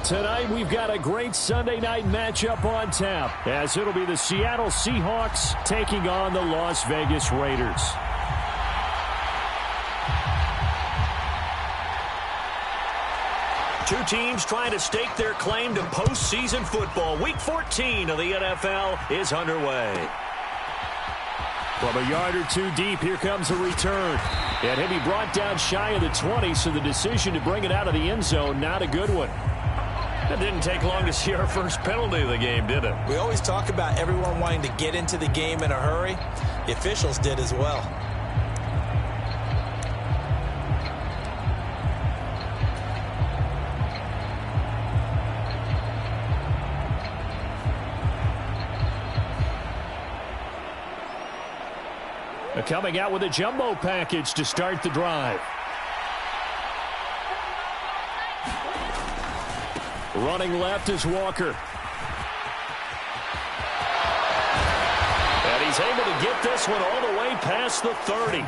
Tonight, we've got a great Sunday night matchup on tap, as it'll be the Seattle Seahawks taking on the Las Vegas Raiders. Two teams trying to stake their claim to postseason football. Week 14 of the NFL is underway. From a yard or two deep, here comes a return. And he'll be brought down shy of the 20, so the decision to bring it out of the end zone, not a good one. It didn't take long to see our first penalty of the game, did it? We always talk about everyone wanting to get into the game in a hurry. The officials did as well. Coming out with a jumbo package to start the drive. Running left is Walker. And he's able to get this one all the way past the 30.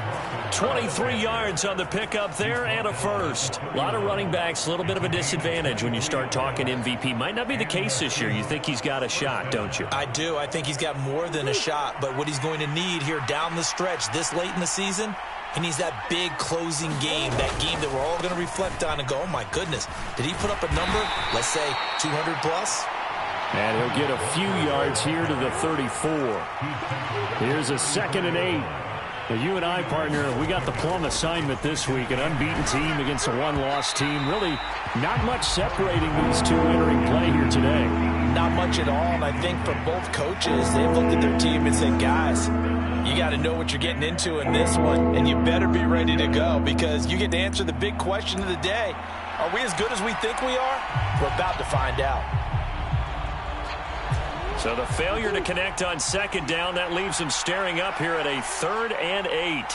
23 yards on the pickup there and a first. A lot of running backs, a little bit of a disadvantage when you start talking MVP. Might not be the case this year. You think he's got a shot, don't you? I do. I think he's got more than a shot. But what he's going to need here down the stretch this late in the season, he needs that big closing game, that game that we're all going to reflect on and go, oh, my goodness, did he put up a number, let's say 200 plus? And he'll get a few yards here to the 34. Here's a 2nd and 8. Now, you and I, partner, we got the plum assignment this week. An unbeaten team against a one-loss team. Really not much separating these two entering play here today. Not much at all, and I think for both coaches, they've looked at their team and said, guys, you got to know what you're getting into in this one, and you better be ready to go because you get to answer the big question of the day. Are we as good as we think we are? We're about to find out. So the failure to connect on 2nd down, that leaves him staring up here at a 3rd and 8.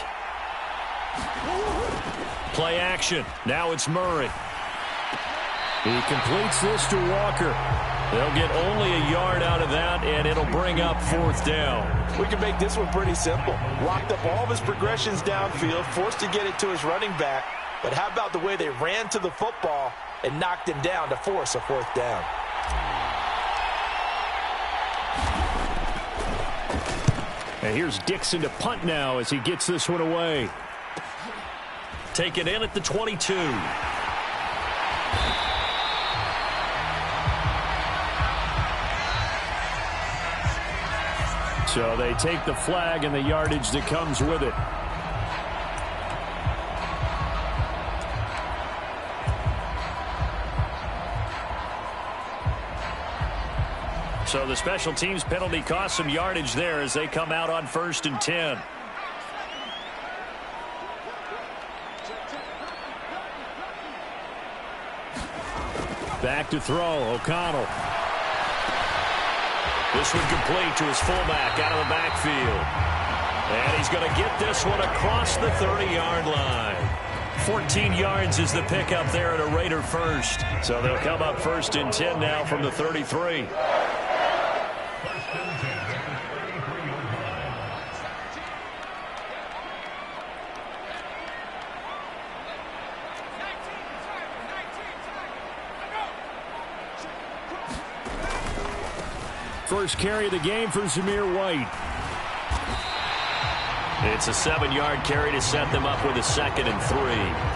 Play action. Now it's Murray. He completes this to Walker. They'll get only a yard out of that, and it'll bring up 4th down. We can make this one pretty simple. Locked up all of his progressions downfield, forced to get it to his running back. But how about the way they ran to the football and knocked him down to force a 4th down? And here's Dixon to punt now as he gets this one away. Take it in at the 22. So they take the flag and the yardage that comes with it. So the special teams penalty cost some yardage there as they come out on 1st and 10. Back to throw, O'Connell. This one complete to his fullback out of the backfield. And he's going to get this one across the 30-yard line. 14 yards is the pickup there at a Raider first. So they'll come up 1st and 10 now from the 33. First carry of the game for Zamir White. It's a 7-yard carry to set them up with a 2nd and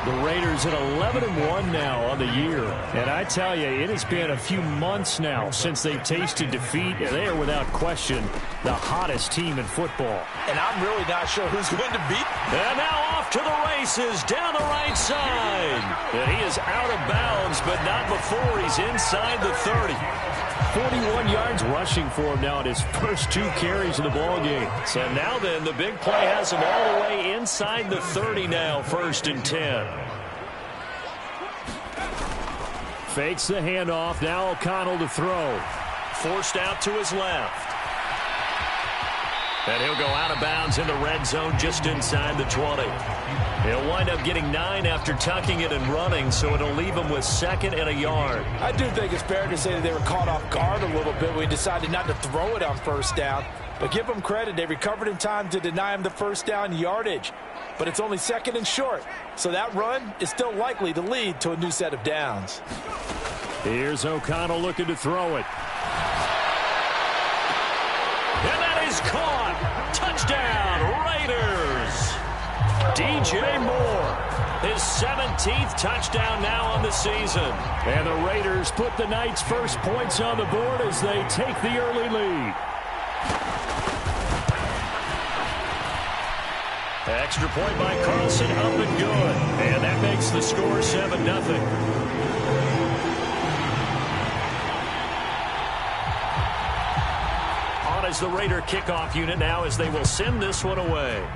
3. The Raiders at 11-1 now on the year. And I tell you, it has been a few months now since they've tasted defeat. They are without question the hottest team in football. And I'm really not sure who's going to beat. And now off to the races down the right side. And he is out of bounds, but not before he's inside the 30. 41 yards rushing for him now in his first 2 carries of the ball game. So now then, the big play has him all the way inside the 30 now, 1st and 10. Fakes the handoff. Now O'Connell to throw. Forced out to his left. And he'll go out of bounds in the red zone just inside the 20. He'll wind up getting 9 after tucking it and running, so it'll leave him with 2nd and a yard. I do think it's fair to say that they were caught off guard a little bit when he decided not to throw it on 1st down. But give them credit. They recovered in time to deny him the 1st down yardage. But it's only 2nd and short. So that run is still likely to lead to a new set of downs. Here's O'Connell looking to throw it. And that is caught. Touchdown, Raiders. DJ Moore, his 17th touchdown now on the season. And the Raiders put the Knights' first points on the board as they take the early lead. Extra point by Carlson, up and good. And that makes the score 7-0. On is the Raider kickoff unit now as they will send this one away.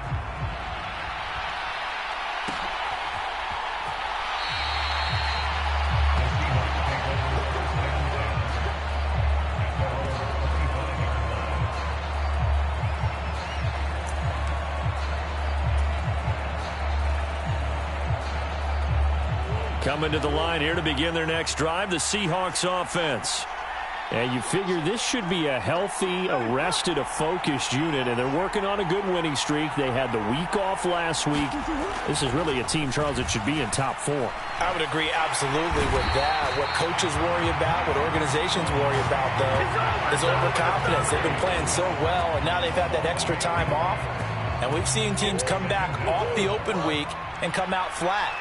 Coming to the line here to begin their next drive, the Seahawks offense. And you figure this should be a healthy, arrested, a focused unit, and they're working on a good winning streak. They had the week off last week. This is really a team, Charles, that should be in top 4. I would agree absolutely with that. What coaches worry about, what organizations worry about, though, is overconfidence. They've been playing so well, and now they've had that extra time off. And we've seen teams come back off the open week and come out flat.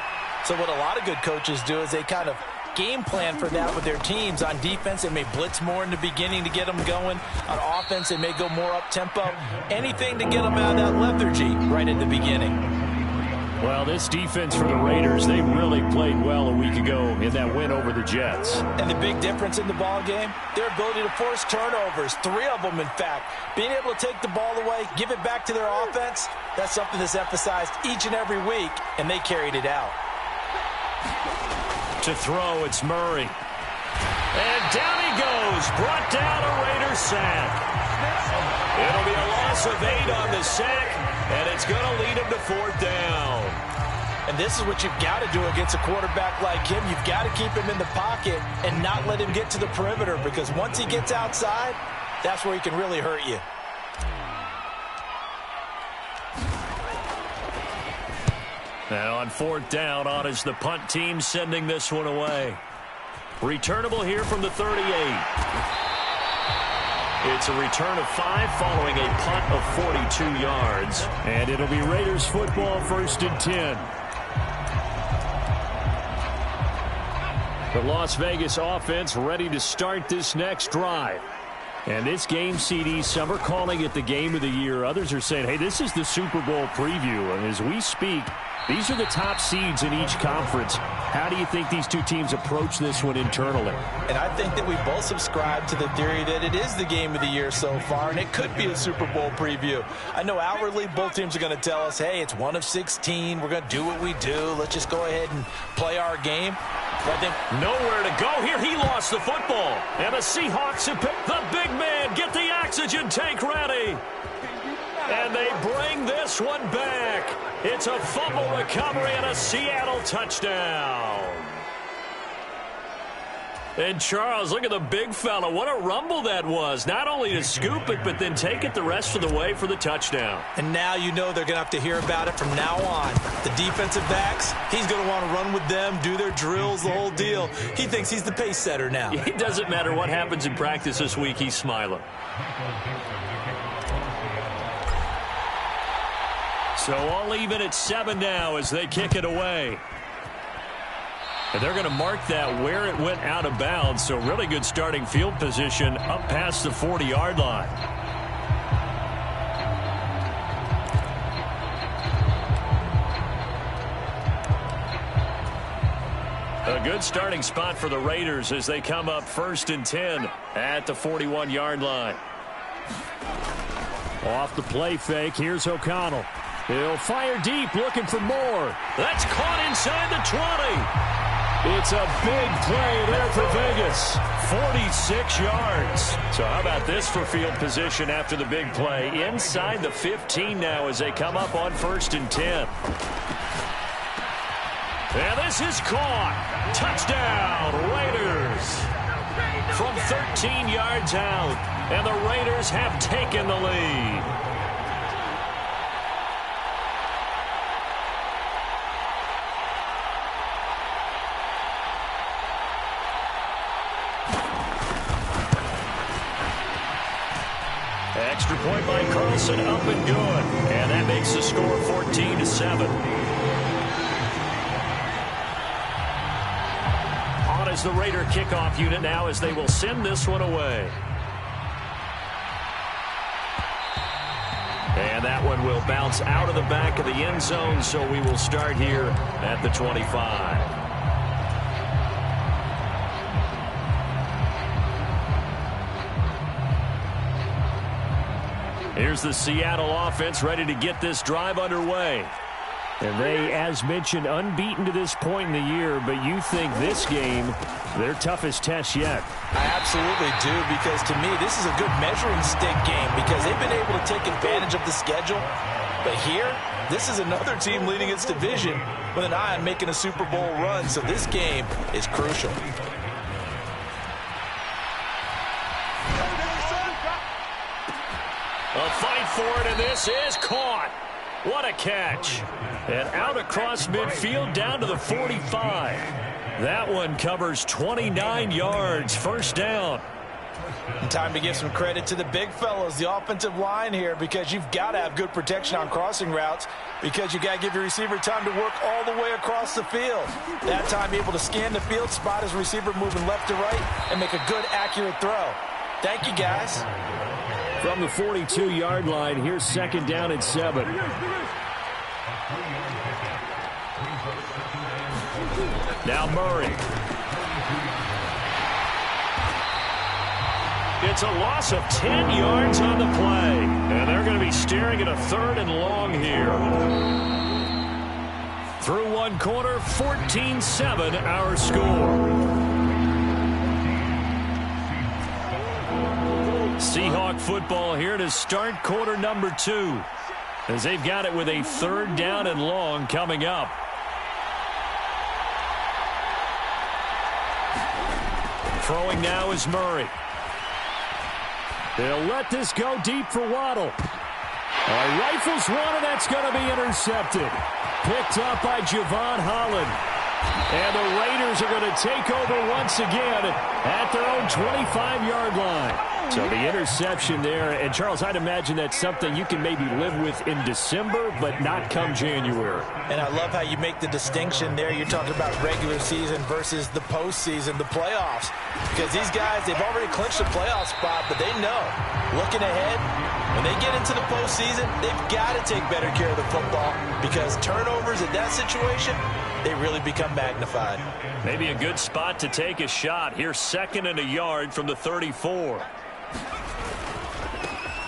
So what a lot of good coaches do is they kind of game plan for that with their teams. On defense, they may blitz more in the beginning to get them going. On offense, they may go more up-tempo. Anything to get them out of that lethargy right in the beginning. Well, this defense for the Raiders, they really played well a week ago in that win over the Jets. And the big difference in the ball game, their ability to force turnovers, 3 of them, in fact. Being able to take the ball away, give it back to their offense, that's something that's emphasized each and every week, and they carried it out. To throw, it's Murray. And down he goes. Brought down a Raider sack. It'll be a loss of 8 on the sack, and it's going to lead him to 4th down. And this is what you've got to do against a quarterback like him. You've got to keep him in the pocket and not let him get to the perimeter, because once he gets outside, that's where he can really hurt you. Now on 4th down, on is the punt team sending this one away. Returnable here from the 38. It's a return of 5 following a punt of 42 yards. And it'll be Raiders football, 1st and 10. The Las Vegas offense ready to start this next drive. And this game, CD, some are calling it the game of the year. Others are saying, hey, this is the Super Bowl preview. And as we speak, these are the top seeds in each conference. How do you think these two teams approach this one internally? And I think that we both subscribe to the theory that it is the game of the year so far, and it could be a Super Bowl preview. I know outwardly both teams are going to tell us, hey, it's 1 of 16. We're going to do what we do. Let's just go ahead and play our game. But I think nowhere to go here. He lost the football. And the Seahawks have picked the big man. Get the oxygen tank ready. And they bring this one back. It's a fumble recovery and a Seattle touchdown. And Charles, look at the big fella. What a rumble that was. Not only to scoop it, but then take it the rest of the way for the touchdown. And now you know they're going to have to hear about it from now on. The defensive backs, he's going to want to run with them, do their drills, the whole deal. He thinks he's the pace setter now. It doesn't matter what happens in practice this week. He's smiling. So all even at 7 now as they kick it away. And they're going to mark that where it went out of bounds. So really good starting field position up past the 40-yard line. A good starting spot for the Raiders as they come up 1st and 10 at the 41-yard line. Off the play fake, here's O'Connell. He'll fire deep, looking for more. That's caught inside the 20. It's a big play there for Vegas. 46 yards. So how about this for field position after the big play? Inside the 15 now as they come up on 1st and 10. And this is caught. Touchdown, Raiders. From 13 yards out. And the Raiders have taken the lead. Extra point by Carlson, up and good. And that makes the score 14-7. On is the Raider kickoff unit now as they will send this one away. And that one will bounce out of the back of the end zone, so we will start here at the 25. Here's the Seattle offense ready to get this drive underway. And they, as mentioned, unbeaten to this point in the year, but you think this game, their toughest test yet. I absolutely do, because to me, this is a good measuring stick game because they've been able to take advantage of the schedule. But here, this is another team leading its division with an eye on making a Super Bowl run, so this game is crucial. A fight for it, and this is caught. What a catch. And out across midfield down to the 45. That one covers 29 yards. First down. And time to give some credit to the big fellas, the offensive line here, because you've got to have good protection on crossing routes because you got to give your receiver time to work all the way across the field. That time able to scan the field, spot his receiver moving left to right, and make a good, accurate throw. Thank you, guys. From the 42-yard line, here's second down and 7. Now Murray. It's a loss of 10 yards on the play. And they're going to be staring at a 3rd and long here. Through one quarter, 14-7 our score. Seahawk football here to start quarter number 2. As they've got it with a 3rd down and long coming up. Throwing now is Murray. They'll let this go deep for Waddle. Rifles one, and that's going to be intercepted. Picked up by Javon Holland. And the Raiders are going to take over once again at their own 25-yard line. So the interception there, and Charles, I'd imagine that's something you can maybe live with in December, but not come January. And I love how you make the distinction there. You're talking about regular season versus the postseason, the playoffs. Because these guys, they've already clinched a playoff spot, but they know, looking ahead, when they get into the postseason, they've got to take better care of the football because turnovers in that situation, they really become magnified. Maybe a good spot to take a shot. Here's 2nd and a yard from the 34.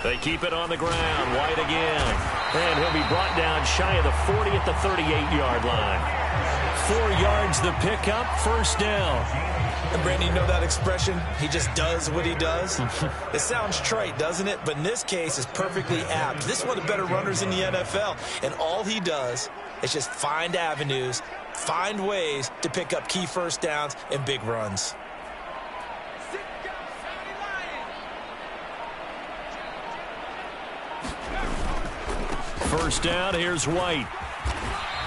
They keep it on the ground. White again. And he'll be brought down shy of the 40 at the 38-yard line. 4 yards the pickup, first down. And Brandon, you know that expression? He just does what he does. It sounds trite, doesn't it? But in this case, it's perfectly apt. This is one of the better runners in the NFL. And all he does is just find avenues, find ways to pick up key first downs and big runs. First down, here's White.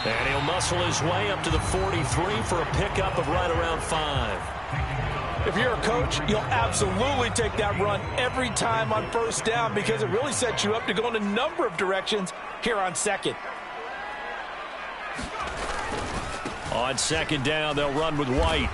And he'll muscle his way up to the 43 for a pickup of right around 5. If you're a coach, you'll absolutely take that run every time on first down because it really sets you up to go in a number of directions here on second. On second down, they'll run with White.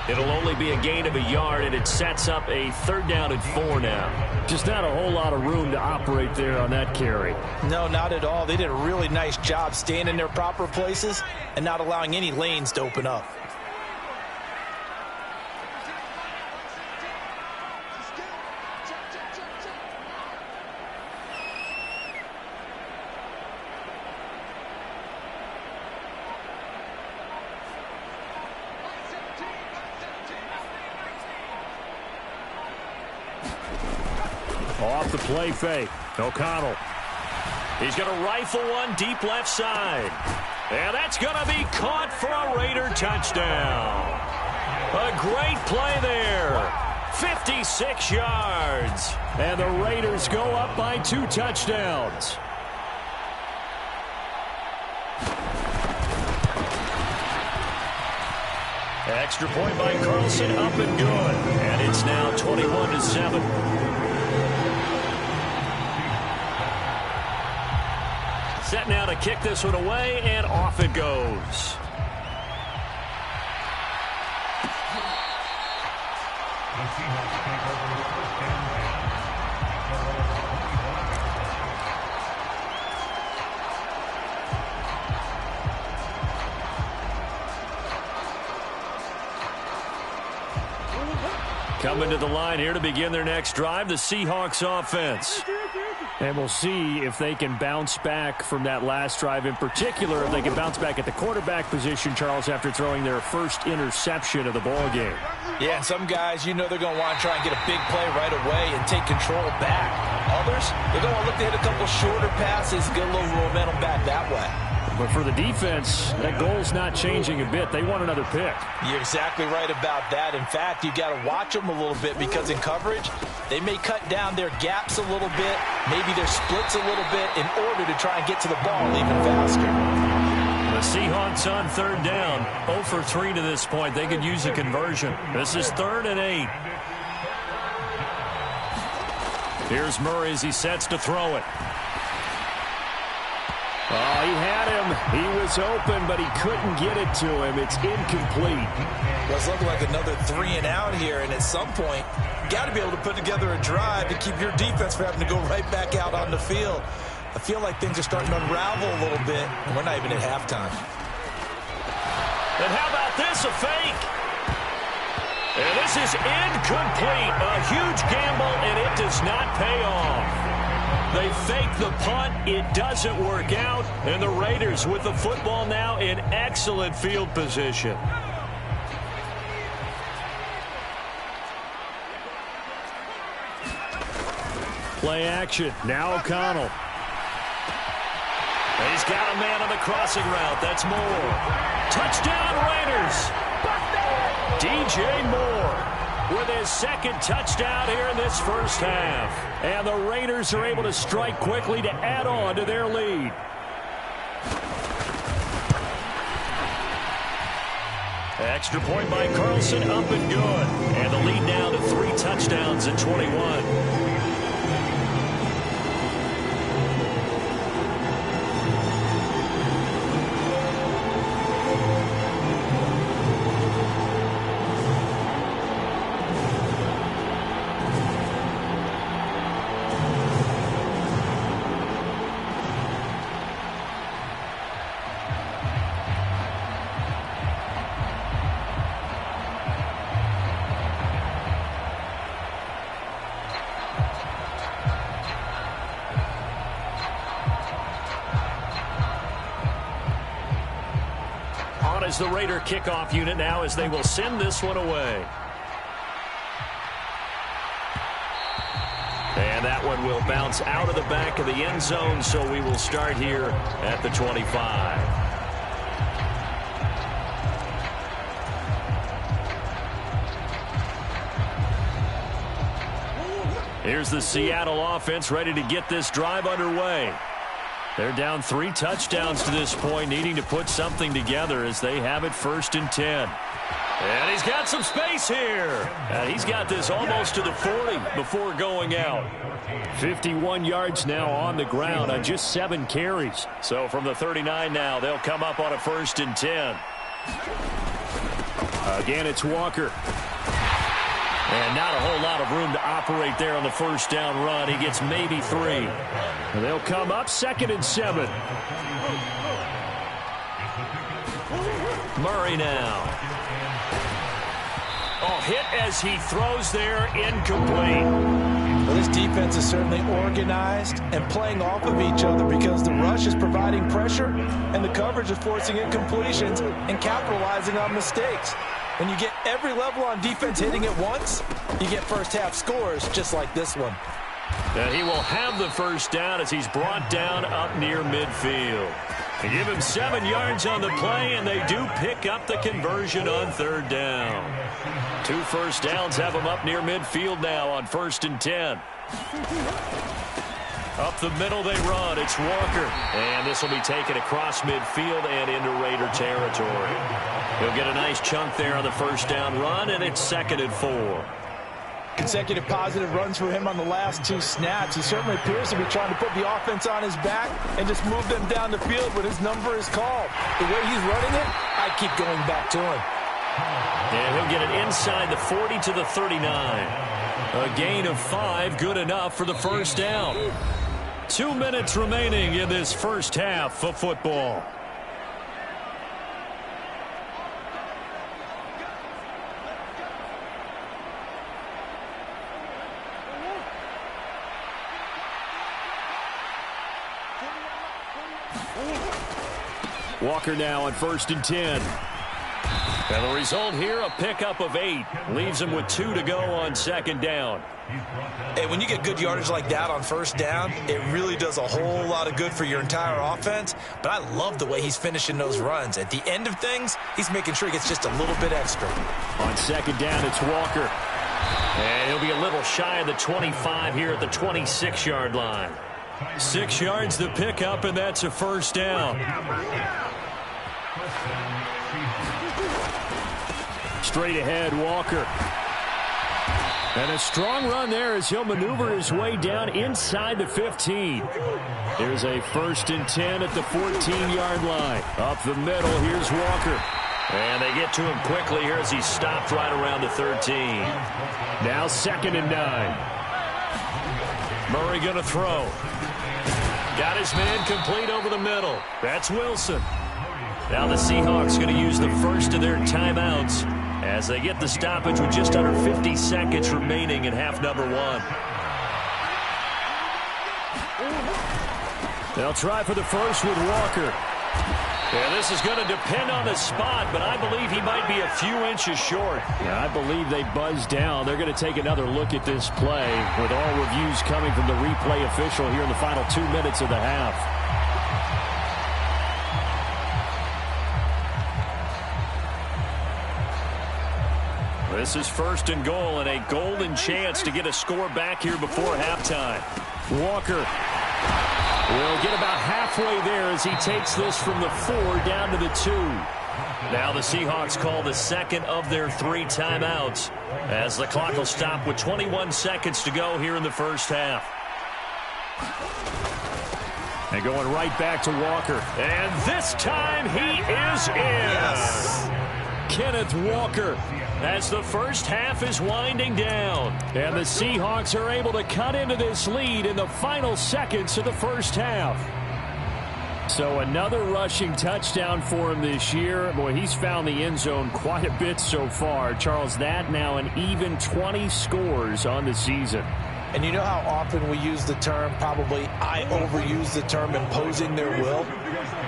It'll only be a gain of a yard, and it sets up a 3rd down and 4 now. Just not a whole lot of room to operate there on that carry. No, not at all. They did a really nice job staying in their proper places and not allowing any lanes to open up. Off the play fake. O'Connell. He's going to rifle one deep left side. And that's going to be caught for a Raider touchdown. A great play there. 56 yards. And the Raiders go up by 2 touchdowns. Extra point by Carlson, up and good. And it's now 21-7. Set now to kick this one away, and off it goes. Coming to the line here to begin their next drive, the Seahawks offense. And we'll see if they can bounce back from that last drive, in particular if they can bounce back at the quarterback position, Charles, after throwing their first interception of the ball game. Yeah, and some guys, you know they're going to want to try and get a big play right away and take control back. Others, they're going to look to hit a couple shorter passes, get a little momentum back that way. But for the defense, that goal's not changing a bit. They want another pick. You're exactly right about that. In fact, you got to watch them a little bit because in coverage, they may cut down their gaps a little bit, maybe their splits a little bit in order to try and get to the ball even faster. The Seahawks on third down, 0 for 3 to this point. They could use a conversion. This is 3rd and 8. Here's Murray as he sets to throw it. Oh, he had him. He was open, but he couldn't get it to him. It's incomplete. Well, it's looking like another 3 and out here, and at some point, you got to be able to put together a drive to keep your defense from having to go right back out on the field. I feel like things are starting to unravel a little bit, and we're not even at halftime. And how about this, a fake? And this is incomplete. A huge gamble, and it does not pay off. They fake the punt. It doesn't work out. And the Raiders with the football now in excellent field position. Play action. Now O'Connell. He's got a man on the crossing route. That's Moore. Touchdown, Raiders. DJ Moore with his second touchdown here in this first half. And the Raiders are able to strike quickly to add on to their lead. Extra point by Carlson, up and good. And the lead now to 3 touchdowns at 21. Is the Raider kickoff unit now as they will send this one away. And that one will bounce out of the back of the end zone, so we will start here at the 25. Here's the Seattle offense ready to get this drive underway. They're down 3 touchdowns to this point, needing to put something together as they have it 1st and 10. And he's got some space here. And he's got this almost to the 40 before going out. 51 yards now on the ground on just 7 carries. So from the 39 now, they'll come up on a 1st and 10. Again, it's Walker. And not a whole lot of room to operate there on the first down run. He gets maybe 3. And they'll come up 2nd and 7. Murray now. Oh, hit as he throws there, incomplete. Well, this defense is certainly organized and playing off of each other because the rush is providing pressure and the coverage is forcing incompletions and capitalizing on mistakes. When you get every level on defense hitting at once, you get first half scores just like this one. And he will have the first down as he's brought down up near midfield. They give him 7 yards on the play, and they do pick up the conversion on 3rd down. 2 first downs have him up near midfield now on 1st and 10. Up the middle they run. It's Walker. And this will be taken across midfield and into Raider territory. He'll get a nice chunk there on the first down run, and it's 2nd and 4. Consecutive positive runs for him on the last 2 snaps. He certainly appears to be trying to put the offense on his back and just move them down the field when his number is called. The way he's running it, I keep going back to him. And he'll get it inside the 40 to the 39. A gain of 5, good enough for the first down. 2 minutes remaining in this first half of football. Walker now on 1st and 10. And the result here, a pickup of 8. Leaves him with 2 to go on 2nd down. Hey, when you get good yardage like that on 1st down, it really does a whole lot of good for your entire offense. But I love the way he's finishing those runs. At the end of things, he's making sure he gets just a little bit extra. On 2nd down, it's Walker. And he'll be a little shy of the 25 here at the 26-yard line. 6 yards the pickup, and that's a first down. Straight ahead, Walker. And a strong run there as he'll maneuver his way down inside the 15. Here's a 1st and 10 at the 14-yard line. Up the middle, here's Walker. And they get to him quickly here as he's stopped right around the 13. Now 2nd and 9. Murray going to throw. Got his man complete over the middle. That's Wilson. Now the Seahawks going to use the first of their timeouts as they get the stoppage with just under 50 seconds remaining in half number 1. They'll try for the first with Walker. Yeah, this is going to depend on the spot, but I believe he might be a few inches short. Yeah, I believe they buzzed down. They're going to take another look at this play with all reviews coming from the replay official here in the final 2 minutes of the half. This is 1st and goal and a golden chance to get a score back here before halftime. Walker will get about halfway there as he takes this from the 4 down to the 2. Now the Seahawks call the second of their 3 timeouts as the clock will stop with 21 seconds to go here in the first half. And going right back to Walker. And this time he is in. Yes. Kenneth Walker as the first half is winding down. And the Seahawks are able to cut into this lead in the final seconds of the first half. So another rushing touchdown for him this year. Boy, he's found the end zone quite a bit so far. Charles, that now an even 20 scores on the season. And you know how often we use the term, probably I overuse the term, imposing their will?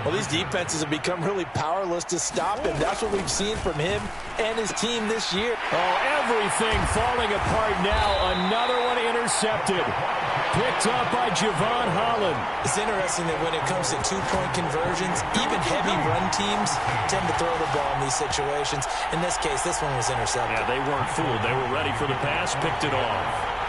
Well, these defenses have become really powerless to stop him. That's what we've seen from him and his team this year. Oh, everything falling apart now. Another one intercepted. Picked up by Javon Holland. It's interesting that when it comes to two-point conversions, even heavy run teams tend to throw the ball in these situations. In this case, this one was intercepted. Yeah, they weren't fooled. They were ready for the pass, picked it off.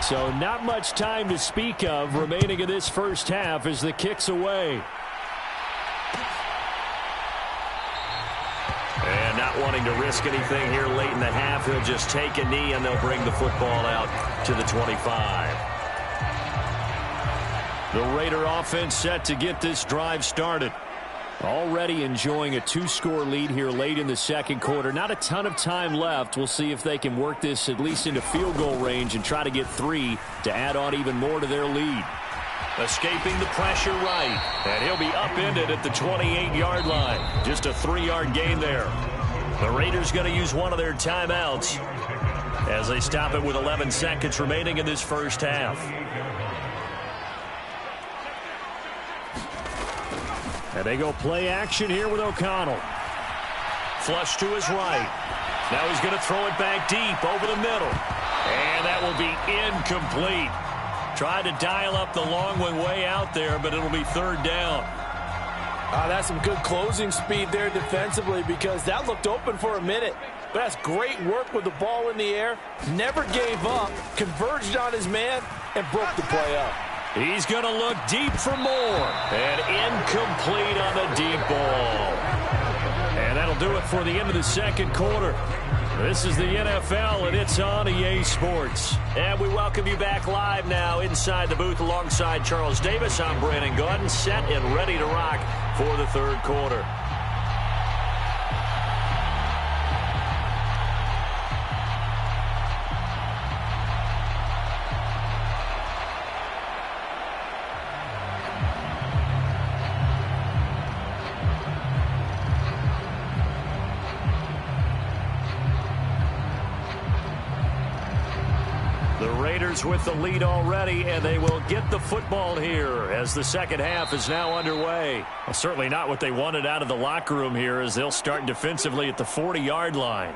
So not much time to speak of remaining in this first half as the kick's away. And not wanting to risk anything here late in the half, he'll just take a knee and they'll bring the football out to the 25. The Raider offense set to get this drive started. Already enjoying a 2-score lead here late in the second quarter. Not a ton of time left. We'll see if they can work this at least into field goal range and try to get 3 to add on even more to their lead. Escaping the pressure right. And he'll be upended at the 28-yard line. Just a 3-yard gain there. The Raiders going to use one of their timeouts as they stop it with 11 seconds remaining in this first half. And they go play action here with O'Connell. Flush to his right. Now he's going to throw it back deep over the middle. And that will be incomplete. Tried to dial up the long one way out there, but it'll be 3rd down. That's some good closing speed there defensively because that looked open for a minute. But that's great work with the ball in the air. Never gave up, converged on his man, and broke the play up. He's going to look deep for more. And incomplete on the deep ball. And that'll do it for the end of the second quarter. This is the NFL, and it's on EA Sports. And we welcome you back live now inside the booth alongside Charles Davis. I'm Brandon Gaudin, set and ready to rock for the third quarter. With the lead already, and they will get the football here as the second half is now underway. Well, certainly not what they wanted out of the locker room here, as they'll start defensively at the 40-yard line.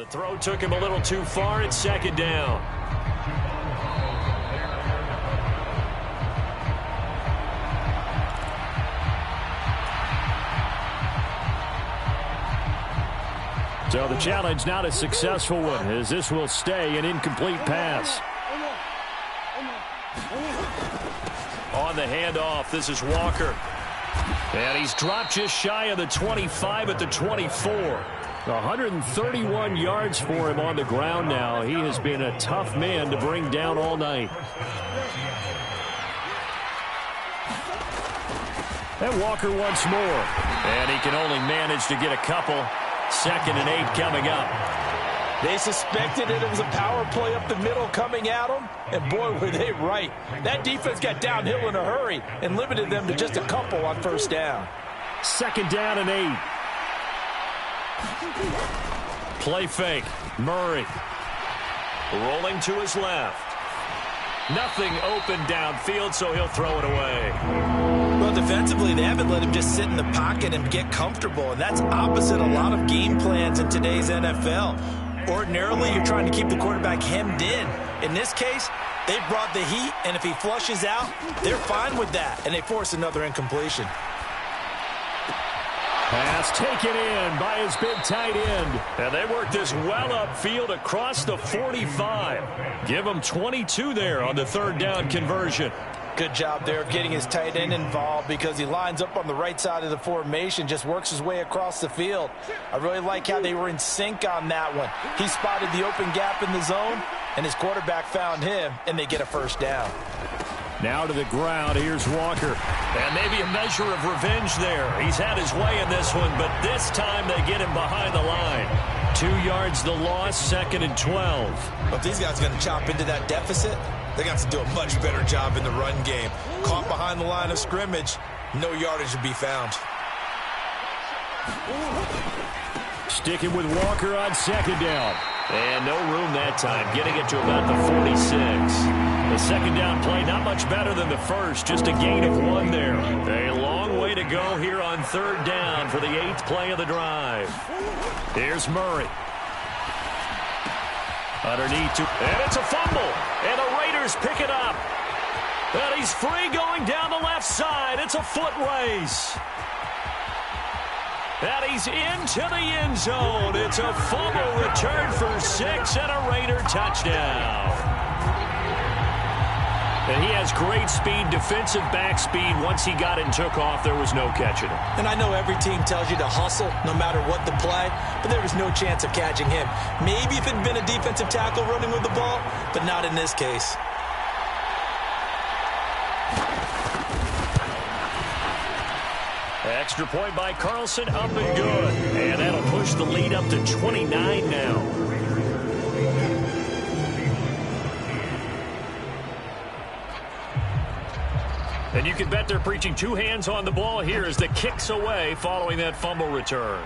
The throw took him a little too far. It's second down. So the challenge not a successful one, as this will stay an incomplete pass. On the handoff, this is Walker. And he's dropped just shy of the 25 at the 24. 131 yards for him on the ground now. He has been a tough man to bring down all night. And Walker once more. And he can only manage to get a couple. 2nd and 8 coming up. They suspected it was a power play up the middle coming at them, and boy, were they right. That defense got downhill in a hurry and limited them to just a couple on first down. 2nd down and 8. Play fake. Murray. Rolling to his left. Nothing open downfield, so he'll throw it away. Well, defensively, they haven't let him just sit in the pocket and get comfortable, and that's opposite a lot of game plans in today's NFL. Ordinarily, you're trying to keep the quarterback hemmed in. In this case, they brought the heat, and if he flushes out, they're fine with that, and they force another incompletion. Pass taken in by his big tight end. And they work this well upfield across the 45. Give him 22 there on the 3rd down conversion. Good job there of getting his tight end involved because he lines up on the right side of the formation, just works his way across the field. I really like how they were in sync on that one. He spotted the open gap in the zone, and his quarterback found him, and they get a first down. Now to the ground. Here's Walker. And maybe a measure of revenge there. He's had his way in this one, but this time they get him behind the line. 2 yards the loss, 2nd and 12. But these guys are going to chop into that deficit. They got to do a much better job in the run game. Caught behind the line of scrimmage, no yardage to be found. Sticking with Walker on 2nd down. And no room that time, getting it to about the 46. The 2nd down play, not much better than the first, just a gain of 1 there. A long way to go here on 3rd down for the 8th play of the drive. Here's Murray. Underneath, and it's a fumble, and the Raiders pick it up. And he's free going down the left side. It's a foot race. And he's into the end zone. It's a fumble return for 6 and a Raider touchdown. And he has great speed, defensive back speed. Once he got it and took off, there was no catching him. And I know every team tells you to hustle no matter what the play, but there was no chance of catching him. Maybe if it had been a defensive tackle running with the ball, but not in this case. Extra point by Carlson, up and good. And that'll push the lead up to 29 now. And you can bet they're preaching 2 hands on the ball here as the kick's away following that fumble return.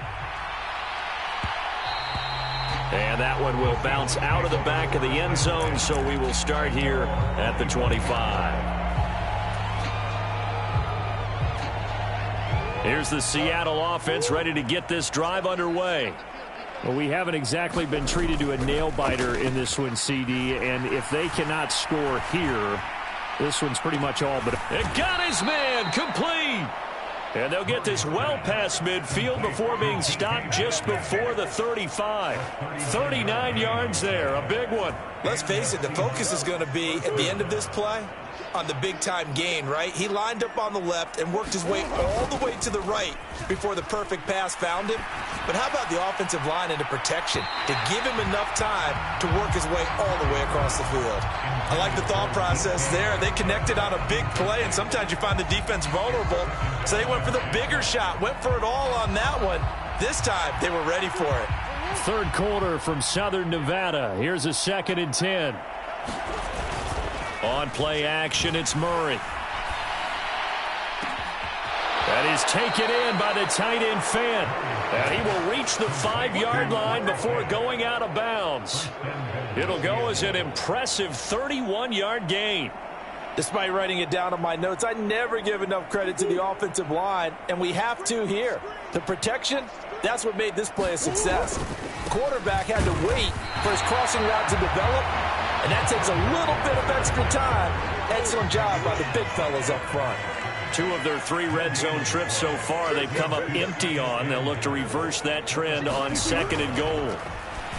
And that one will bounce out of the back of the end zone, so we will start here at the 25. Here's the Seattle offense ready to get this drive underway. Well, we haven't exactly been treated to a nail-biter in this one, CD, and if they cannot score here, this one's pretty much all but... It got his man complete. And they'll get this well past midfield before being stopped just before the 35. 39 yards there, a big one. Let's face it, the focus is going to be at the end of this play on the big-time gain, right? He lined up on the left and worked his way all the way to the right before the perfect pass found him. But how about the offensive line into protection to give him enough time to work his way all the way across the field? I like the thought process there. They connected on a big play, and sometimes you find the defense vulnerable. So they went for the bigger shot, went for it all on that one. This time, they were ready for it. 3rd quarter from Southern Nevada. Here's a 2nd and 10. On play action, it's Murray. That is taken in by the tight end Fant. And he will reach the 5-yard line before going out of bounds. It'll go as an impressive 31-yard gain. Despite writing it down on my notes, I never give enough credit to the offensive line, and we have to here. The protection, that's what made this play a success. quarterback had to wait for his crossing route to develop, and that takes a little bit of extra time. Excellent job by the big fellas up front. 2 of their 3 red zone trips so far they've come up empty on. They'll look to reverse that trend on 2nd and goal.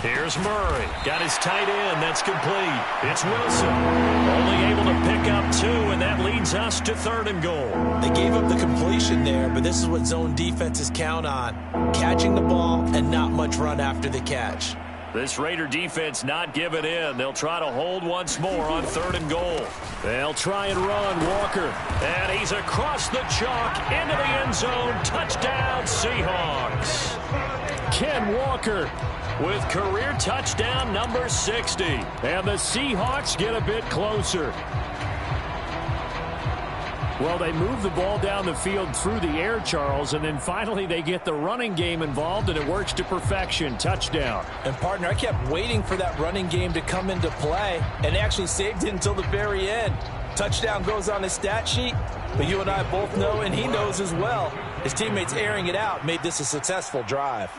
Here's Murray. Got his tight end. That's complete. It's Wilson. Only able to pick up 2, and that leads us to 3rd and goal. They gave up the completion there, but this is what zone defenses count on. Catching the ball and not much run after the catch. This Raider defense not giving in. They'll try to hold once more on 3rd and goal. They'll try and run. Walker. And he's across the chalk into the end zone. Touchdown, Seahawks. Ken Walker with career touchdown number 60. And the Seahawks get a bit closer. Well, they move the ball down the field through the air, Charles, and then finally they get the running game involved, and it works to perfection. Touchdown. And, partner, I kept waiting for that running game to come into play, and actually saved it until the very end. Touchdown goes on his stat sheet, but you and I both know, and he knows as well, his teammates airing it out made this a successful drive.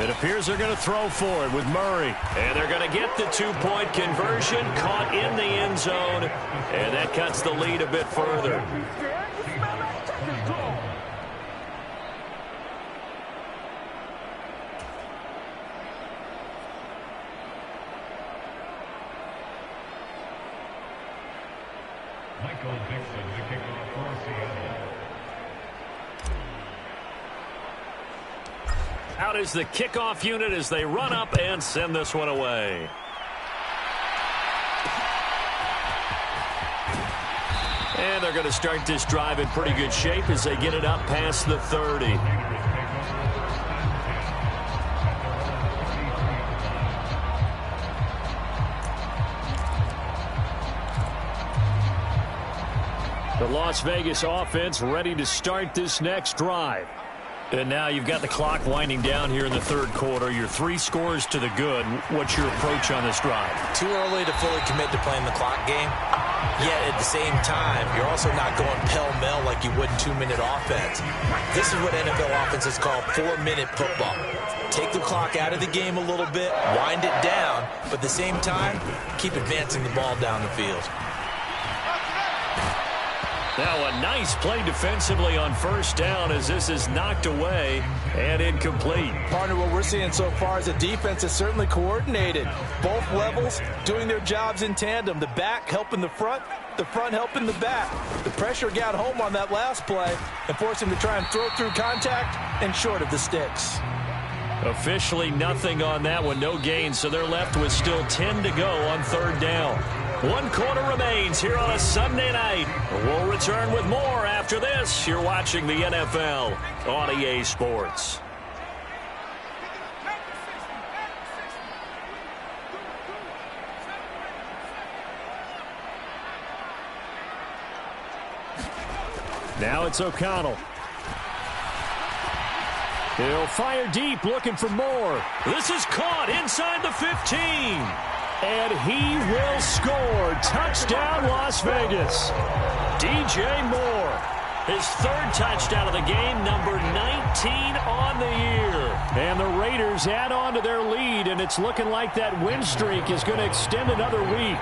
It appears they're going to throw for it with Murray. And they're going to get the 2-point conversion, caught in the end zone. And that cuts the lead a bit further. Michael Dixon, the kickoff for Seattle. Out is the kickoff unit as they run up and send this one away. And they're going to start this drive in pretty good shape as they get it up past the 30. The Las Vegas offense ready to start this next drive. And now you've got the clock winding down here in the 3rd quarter. You're 3 scores to the good. What's your approach on this drive? Too early to fully commit to playing the clock game. Yet at the same time, you're also not going pell-mell like you would in 2-minute offense. This is what NFL offenses call 4-minute football. Take the clock out of the game a little bit, wind it down, but at the same time, keep advancing the ball down the field. Now a nice play defensively on 1st down as this is knocked away and incomplete. Partner, what we're seeing so far is the defense is certainly coordinated. Both levels doing their jobs in tandem. The back helping the front helping the back. The pressure got home on that last play and forced him to try and throw through contact and short of the sticks. Officially nothing on that one, no gain, so they're left with still 10 to go on 3rd down. 1 quarter remains here on a Sunday night. We'll return with more after this. You're watching the NFL on EA Sports. Now it's O'Connell. He'll fire deep, looking for more. This is caught inside the 15. And he will score. Touchdown, Las Vegas. DJ Moore, his 3rd touchdown of the game, number 19 on the year. And the Raiders add on to their lead, and it's looking like that win streak is going to extend another week.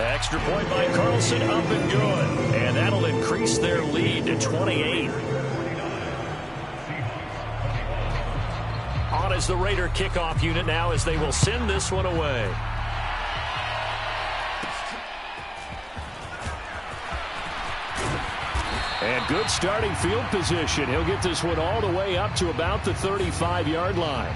Extra point by Carlson, up and good. And that'll increase their lead to 28. On is the Raider kickoff unit now as they will send this one away. And good starting field position. He'll get this one all the way up to about the 35-yard line.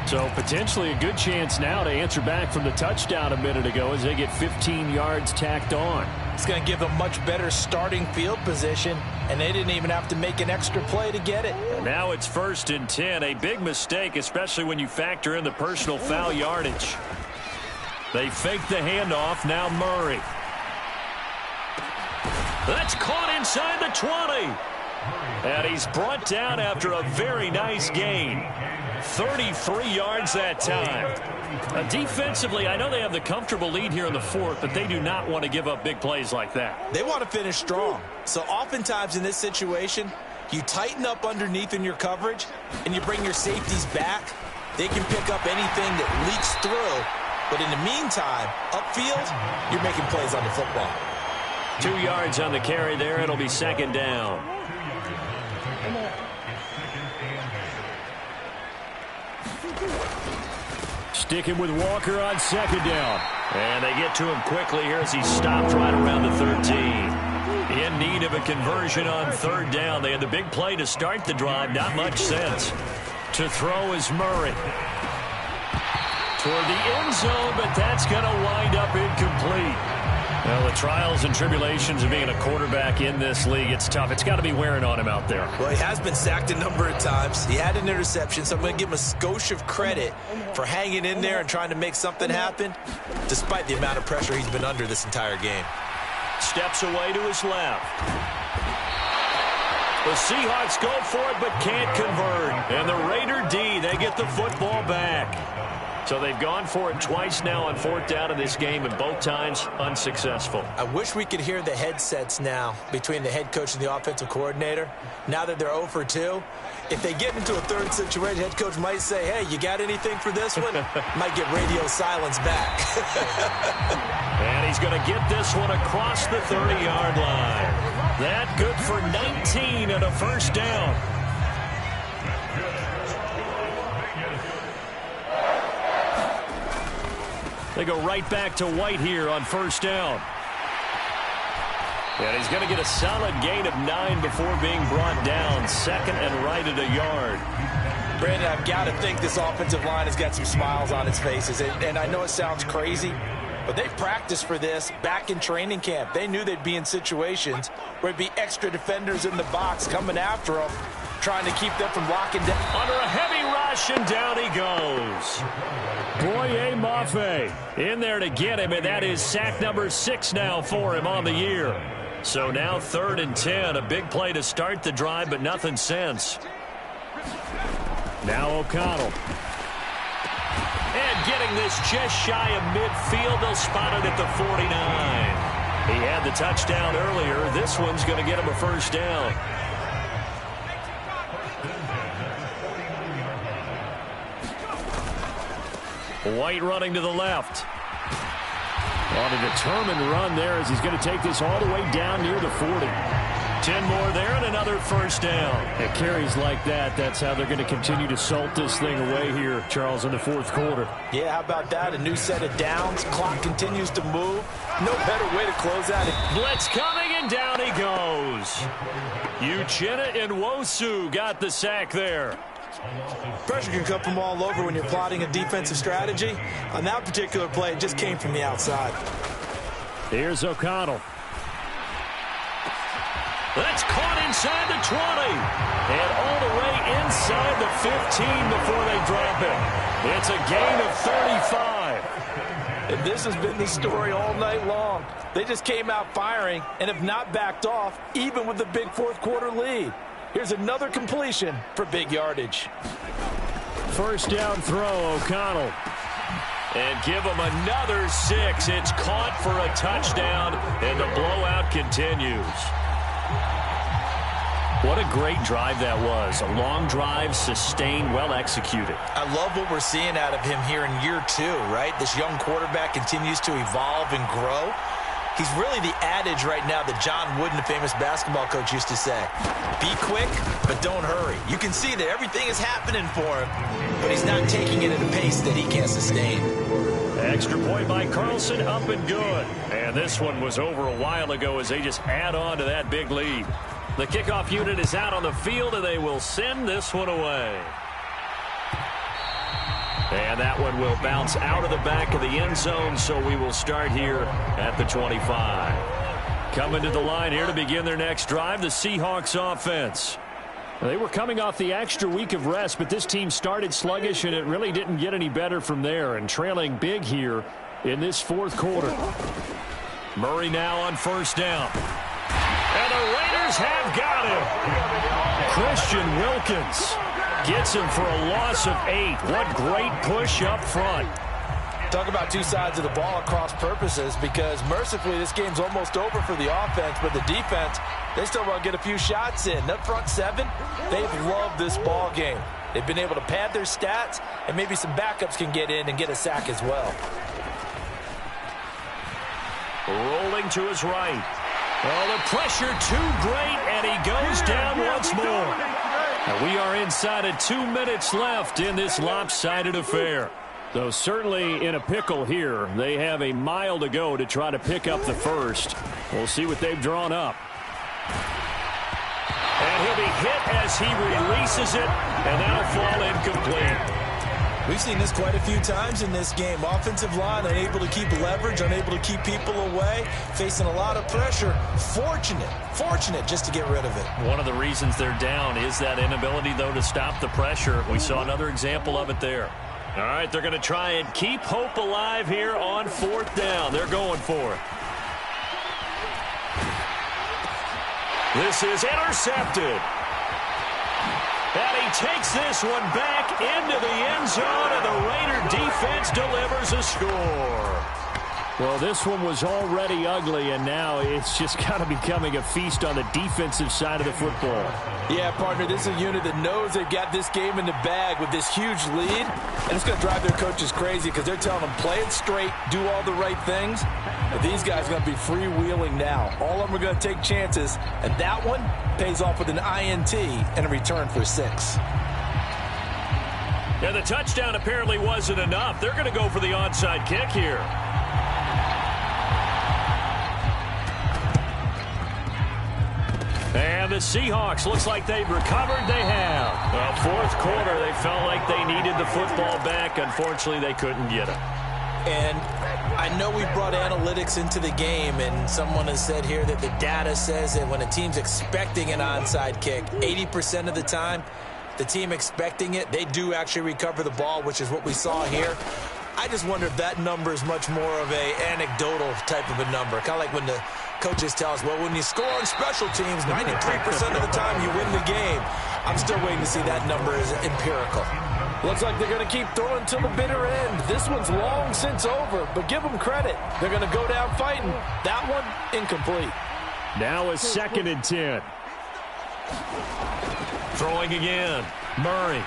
So potentially a good chance now to answer back from the touchdown a minute ago as they get 15 yards tacked on. It's going to give them much better starting field position, and they didn't even have to make an extra play to get it. Now it's 1st and 10. A big mistake, especially when you factor in the personal foul yardage. They fake the handoff. Now Murray. That's caught inside the 20. And he's brought down after a very nice gain. 33 yards that time. Defensively, I know they have the comfortable lead here in the fourth, but they do not want to give up big plays like that. They want to finish strong. So oftentimes in this situation, you tighten up underneath in your coverage, and you bring your safeties back. They can pick up anything that leaks through. But in the meantime, upfield, you're making plays on the football. 2 yards on the carry there. It'll be second down. Sticking with Walker on second down. And they get to him quickly here as he stopped right around the 13. In need of a conversion on third down. They had the big play to start the drive. Not much sense. To throw is Murray. Toward the end zone, but that's going to wind up incomplete. Well, the trials and tribulations of being a quarterback in this league, it's tough. It's got to be wearing on him out there. Well, he has been sacked a number of times. He had an interception, so I'm going to give him a skosh of credit for hanging in there and trying to make something happen, despite the amount of pressure he's been under this entire game. Steps away to his left. The Seahawks go for it, but can't convert. And the Raider D, they get the football back. So they've gone for it twice now on fourth down in this game, and both times unsuccessful. I wish we could hear the headsets now between the head coach and the offensive coordinator. Now that they're 0 for 2, if they get into a third situation, head coach might say, hey, you got anything for this one? Might get radio silence back. And he's going to get this one across the 30-yard line. That good for 19 and a first down. They go right back to White here on first down. And he's going to get a solid gain of 9 before being brought down. Second and right at a yard. Brandon, I've got to think this offensive line has got some smiles on its faces. And I know it sounds crazy, but they practiced for this back in training camp. They knew they'd be in situations where there'd be extra defenders in the box coming after them, trying to keep them from locking down. Under a heavy rush, and down he goes. Boye Mafe In there to get him, and that is sack number 6 now for him on the year. So now 3rd and 10. A big play to start the drive, but nothing since. Now O'Connell. And getting this just shy of midfield. They'll spot it at the 49. He had the touchdown earlier. This one's going to get him a first down. White running to the left. On a determined run there as he's going to take this all the way down near the 40. 10 more there and another first down. It carries like that. That's how they're going to continue to salt this thing away here, Charles, in the fourth quarter. Yeah, how about that? A new set of downs. Clock continues to move. No better way to close out it. Blitz coming, and down he goes. Uchenna Nwosu got the sack there. Pressure can come from all over when you're plotting a defensive strategy. On that particular play, it just came from the outside. Here's O'Connell. That's caught inside the 20. And all the way inside the 15 before they drop it. It's a gain of 35. And this has been the story all night long. They just came out firing and have not backed off, even with the big fourth quarter lead. Here's another completion for big yardage. First down throw, O'Connell. And give them another 6. It's caught for a touchdown, and the blowout continues. What a great drive that was. A long drive, sustained, well executed. I love what we're seeing out of him here in year 2, right? This young quarterback continues to evolve and grow. He's really the adage right now that John Wooden, the famous basketball coach, used to say. Be quick, but don't hurry. You can see that everything is happening for him, but he's not taking it at a pace that he can't sustain. Extra point by Carlson, up and good. And this one was over a while ago as they just add on to that big lead. The kickoff unit is out on the field, and they will send this one away. And that one will bounce out of the back of the end zone, so we will start here at the 25. Coming to the line here to begin their next drive, the Seahawks offense. They were coming off the extra week of rest, but this team started sluggish, and it really didn't get any better from there, and trailing big here in this fourth quarter. Murray now on first down. And the Raiders have got him. Christian Wilkins Gets him for a loss of 8. What great push up front. Talk about two sides of the ball at cross purposes, because mercifully this game's almost over for the offense, but the defense, they still want to get a few shots in. Up front 7, they've loved this ball game. They've been able to pad their stats, and maybe some backups can get in and get a sack as well. Rolling to his right. Oh, the pressure too great, and he goes down once more. And we are inside of 2 minutes left in this lopsided affair. So certainly in a pickle here. They have a mile to go to try to pick up the first. We'll see what they've drawn up. And he'll be hit as he releases it, and that'll fall incomplete. We've seen this quite a few times in this game. Offensive line unable to keep leverage, unable to keep people away, facing a lot of pressure. Fortunate just to get rid of it. One of the reasons they're down is that inability, though, to stop the pressure. We saw another example of it there. All right, they're going to try and keep hope alive here on 4th down. They're going for it. This is intercepted. And he takes this one back into the end zone, and the Raider defense delivers a score. Well, this one was already ugly, and now it's just kind of becoming a feast on the defensive side of the football. Yeah, partner, this is a unit that knows they've got this game in the bag with this huge lead, and it's going to drive their coaches crazy because they're telling them, play it straight, do all the right things. But these guys are going to be freewheeling now. All of them are going to take chances, and that one pays off with an INT and a return for 6. And the touchdown apparently wasn't enough. They're going to go for the onside kick here. And the Seahawks, looks like they've recovered. They have. Well, 4th quarter, they felt like they needed the football back. Unfortunately, they couldn't get it. And I know we brought analytics into the game, and someone has said here that the data says that when a team's expecting an onside kick, 80% of the time, the team expecting it, they do actually recover the ball, which is what we saw here. I just wonder if that number is much more of a anecdotal type of a number. Kind of like when the coaches tell us, well, when you score on special teams, 93% of the time you win the game. I'm still waiting to see that number is empirical. Looks like they're going to keep throwing till the bitter end. This one's long since over, but give them credit. They're going to go down fighting. That one, incomplete. Now a 2nd and 10. Throwing again. Murray.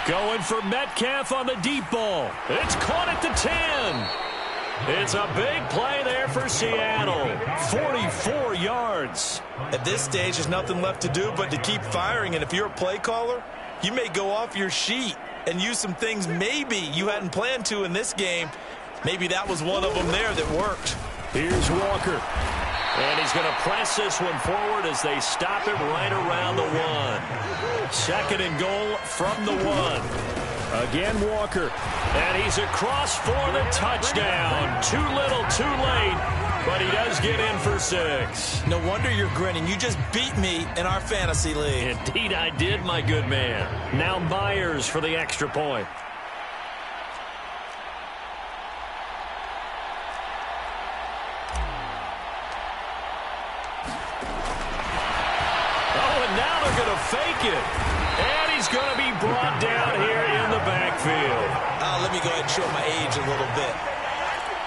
Going for Metcalf on the deep ball. It's caught at the 10. It's a big play there for Seattle. 44 yards. At this stage, there's nothing left to do but to keep firing. And if you're a play caller, you may go off your sheet and use some things maybe you hadn't planned to in this game. Maybe that was one of them there that worked. Here's Walker. And he's going to press this one forward as they stop it right around the 1. 2nd and goal from the 1. Again, Walker. And he's across for the touchdown. Too little, too late, but he does get in for 6. No wonder you're grinning. You just beat me in our fantasy league. Indeed I did, my good man. Now Myers for the extra point. Fake it. And he's going to be brought down here in the backfield. Let me go ahead and show my age a little bit.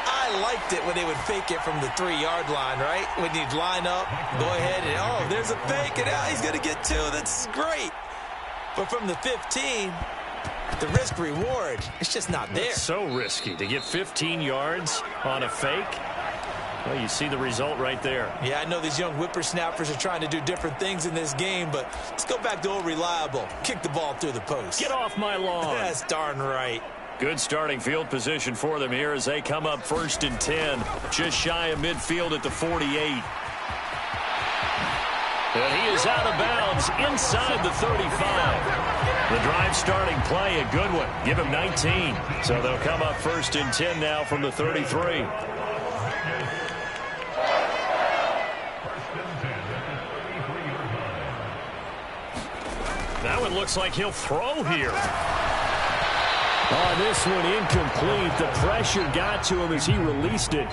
I liked it when they would fake it from the 3-yard line, right? When you'd line up, go ahead and, oh, there's a fake, and he's going to get 2. That's great. But from the 15, the risk-reward, it's just not there. It's so risky to get 15 yards on a fake. Well, you see the result right there. Yeah, I know these young whippersnappers are trying to do different things in this game, but let's go back to old reliable. Kick the ball through the post. Get off my lawn. That's darn right. Good starting field position for them here as they come up 1st and 10. Just shy of midfield at the 48. And he is out of bounds inside the 35. The drive starting play, a good one. Give him 19. So they'll come up 1st and 10 now from the 33. That one looks like he'll throw here. Oh, this one incomplete. The pressure got to him as he released it.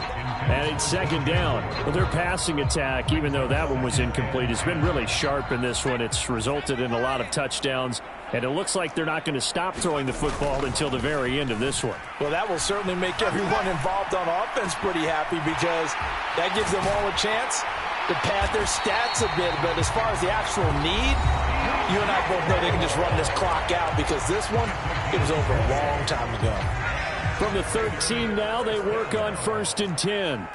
And it's second down. Well, their passing attack, even though that one was incomplete, has been really sharp in this one. It's resulted in a lot of touchdowns. And it looks like they're not going to stop throwing the football until the very end of this one. Well, that will certainly make everyone involved on offense pretty happy because that gives them all a chance to pad their stats a bit. But as far as the actual need, you and I both know they can just run this clock out because this one, it was over a long time ago. From the 13 now, they work on 1st and 10.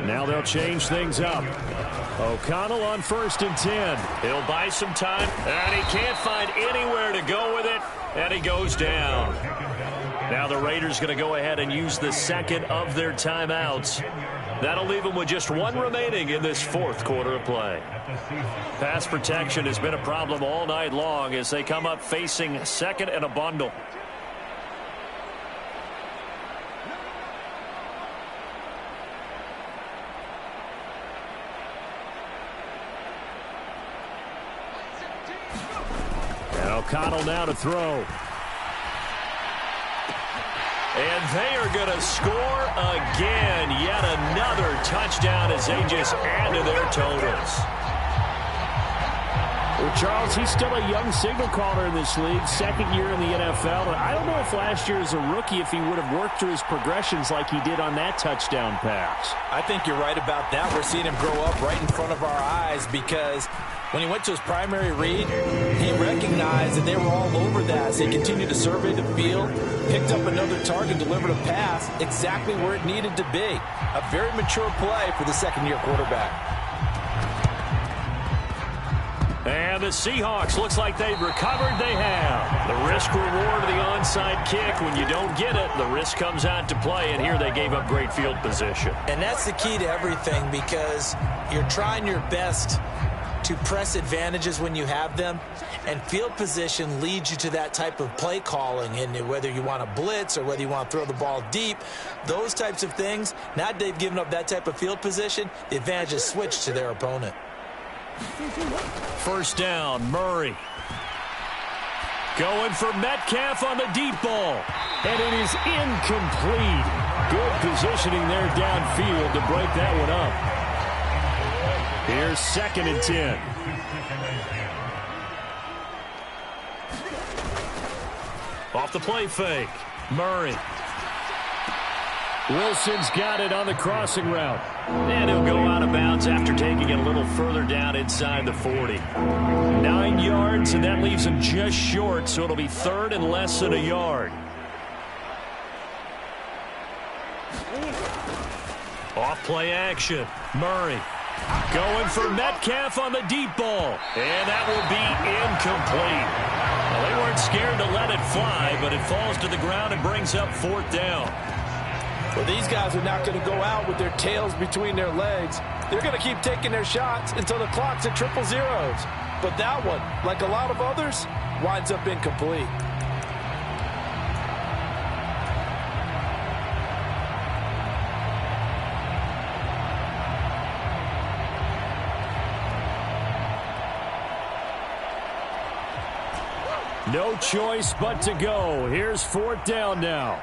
Now they'll change things up. O'Connell on 1st and 10. He'll buy some time, and he can't find anywhere to go with it, and he goes down. Now the Raiders going to go ahead and use the second of their timeouts. That'll leave them with just one remaining in this fourth quarter of play. Pass protection has been a problem all night long as they come up facing second and a bundle. And O'Connell now to throw. And they are going to score again. Yet another touchdown as they just add to their totals. Well, Charles, he's still a young signal caller in this league, second year in the NFL. And I don't know if last year as a rookie if he would have worked through his progressions like he did on that touchdown pass. I think you're right about that. We're seeing him grow up right in front of our eyes because when he went to his primary read, he recognized that they were all over that. So he continued to survey the field, picked up another target, delivered a pass exactly where it needed to be. A very mature play for the second-year quarterback. And the Seahawks, looks like they've recovered. They have. The risk-reward of the onside kick. When you don't get it, the risk comes out to play, and here they gave up great field position. And that's the key to everything because you're trying your best to press advantages when you have them, and field position leads you to that type of play calling. And whether you want to blitz or whether you want to throw the ball deep, those types of things, now that they've given up that type of field position, the advantage is switched to their opponent. First down, Murray. Going for Metcalf on the deep ball. And it is incomplete. Good positioning there downfield to break that one up. Here's 2nd and 10. Off the play fake, Murray. Wilson's got it on the crossing route. And he'll go out of bounds after taking it a little further down inside the 40. 9 yards, and that leaves him just short, so it'll be 3rd and less than a yard. Off play action, Murray. Going for Metcalf on the deep ball. And that will be incomplete. Well, they weren't scared to let it fly, but it falls to the ground and brings up 4th down. Well, these guys are not going to go out with their tails between their legs. They're going to keep taking their shots until the clock's at 000. But that one, like a lot of others, winds up incomplete. No choice but to go. Here's 4th down now.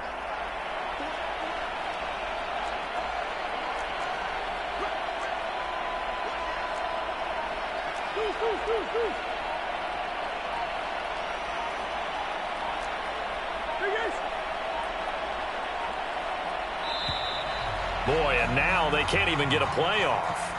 Boy, and now they can't even get a play off.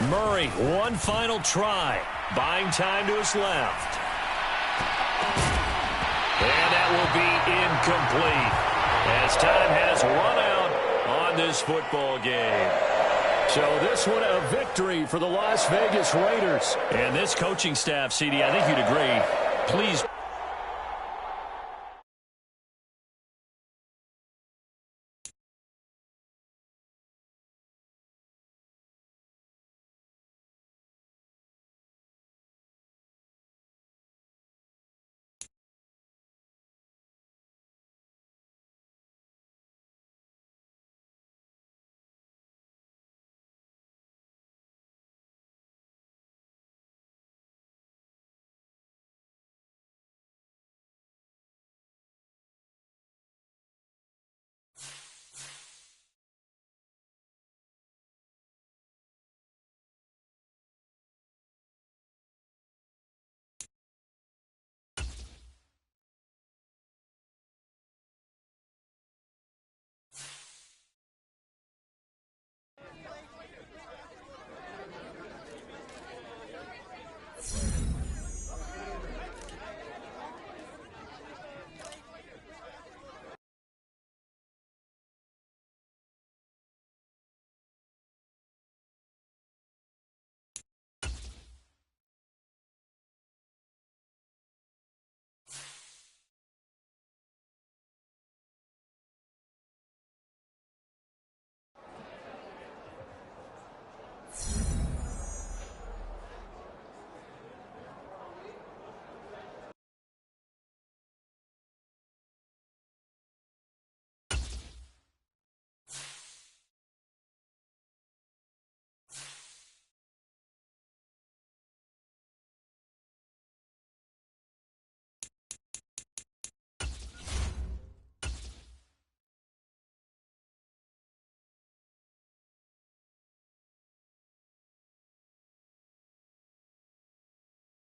Murray, one final try. Buying time to his left. And that will be incomplete as time has run out on this football game. So this one a victory for the Las Vegas Raiders. And this coaching staff, CD, I think you'd agree, please